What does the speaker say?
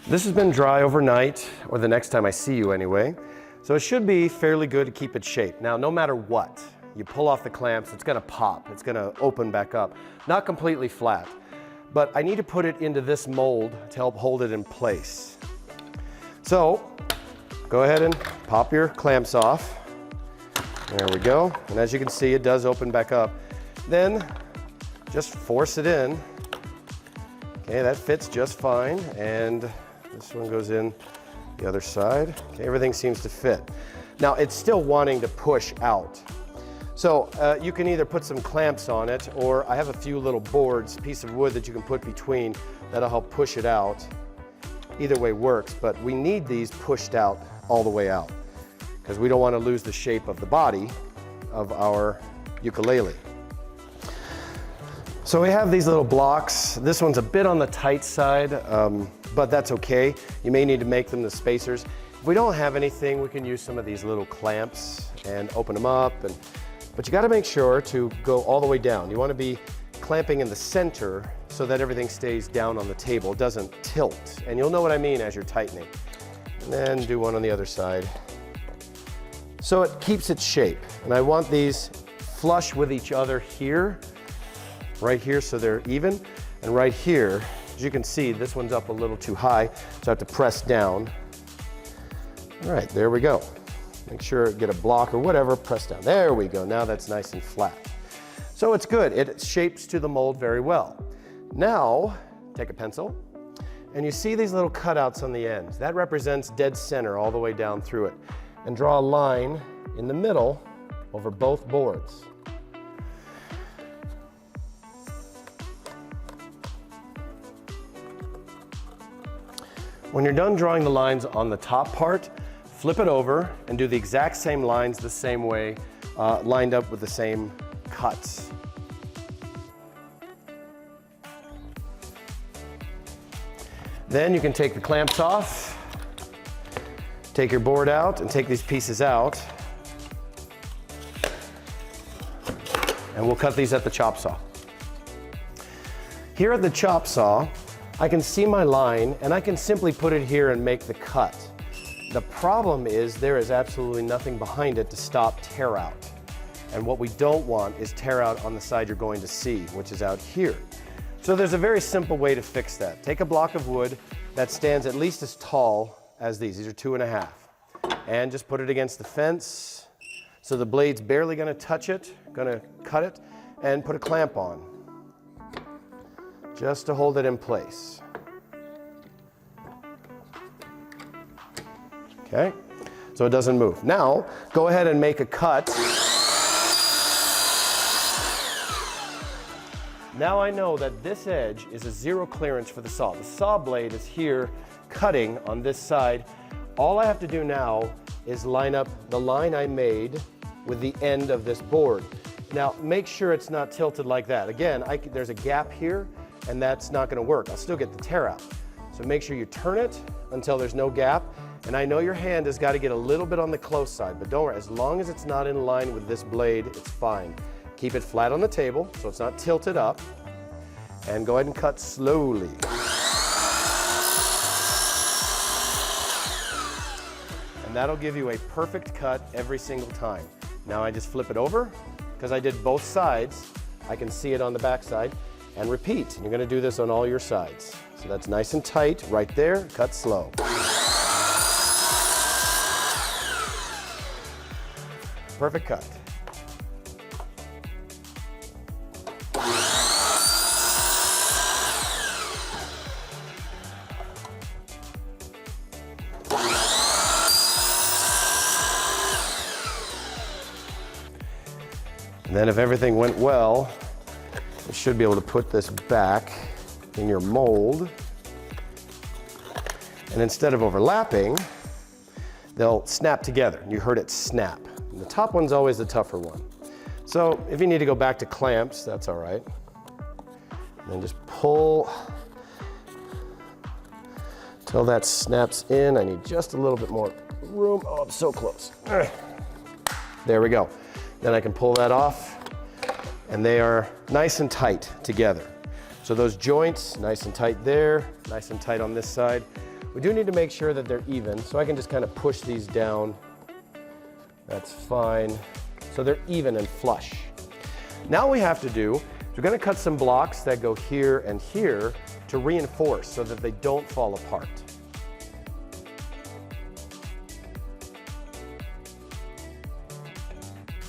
This has been dry overnight, or the next time I see you anyway, so it should be fairly good to keep its shape. Now, no matter what, you pull off the clamps, it's gonna pop, it's gonna open back up. Not completely flat, but I need to put it into this mold to help hold it in place. So, go ahead and pop your clamps off. There we go, and as you can see, it does open back up. Then, just force it in. Okay, that fits just fine, and this one goes in the other side. Okay, everything seems to fit. Now, it's still wanting to push out. So you can either put some clamps on it, or I have a few little boards, piece of wood that you can put between that'll help push it out. Either way works, but we need these pushed out all the way out because we don't want to lose the shape of the body of our ukulele. So we have these little blocks. This one's a bit on the tight side, but that's okay. You may need to make them the spacers. If we don't have anything, we can use some of these little clamps and open them up. But you gotta make sure to go all the way down. You wanna be clamping in the center so that everything stays down on the table, it doesn't tilt. And you'll know what I mean as you're tightening. And then do one on the other side. So it keeps its shape. And I want these flush with each other here, right here so they're even, and right here, as you can see, this one's up a little too high, so I have to press down. All right, there we go. Make sure get a block or whatever, press down. There we go, now that's nice and flat. So it's good, it shapes to the mold very well. Now, take a pencil, and you see these little cutouts on the ends. That represents dead center all the way down through it. And draw a line in the middle over both boards. When you're done drawing the lines on the top part, flip it over and do the exact same lines the same way, lined up with the same cuts. Then you can take the clamps off, take your board out and take these pieces out. And we'll cut these at the chop saw. Here at the chop saw, I can see my line and I can simply put it here and make the cut. The problem is there is absolutely nothing behind it to stop tear out. And what we don't want is tear out on the side you're going to see, which is out here. So there's a very simple way to fix that. Take a block of wood that stands at least as tall as these. These are 2.5. And just put it against the fence so the blade's barely gonna touch it, gonna cut it, and put a clamp on, just to hold it in place. Okay, so it doesn't move. Now, go ahead and make a cut. Now I know that this edge is a 0 clearance for the saw. The saw blade is here cutting on this side. All I have to do now is line up the line I made with the end of this board. Now, make sure it's not tilted like that. Again, there's a gap here, and that's not gonna work. I'll still get the tear out. So make sure you turn it until there's no gap. And I know your hand has got to get a little bit on the close side, but don't worry, as long as it's not in line with this blade, it's fine. Keep it flat on the table so it's not tilted up, and go ahead and cut slowly. And that'll give you a perfect cut every single time. Now I just flip it over, because I did both sides, I can see it on the back side, and repeat. And you're gonna do this on all your sides. So that's nice and tight right there, cut slow. Perfect cut. And then if everything went well, you should be able to put this back in your mold. And instead of overlapping, they'll snap together. You heard it snap. And the top one's always the tougher one. So if you need to go back to clamps, that's all right. And then just pull till that snaps in. I need just a little bit more room. Oh, I'm so close. There we go. Then I can pull that off, and they are nice and tight together. So those joints, nice and tight there, nice and tight on this side. We do need to make sure that they're even, so I can just kind of push these down. That's fine. So they're even and flush. Now what we have to do is we're going to cut some blocks that go here and here to reinforce so that they don't fall apart.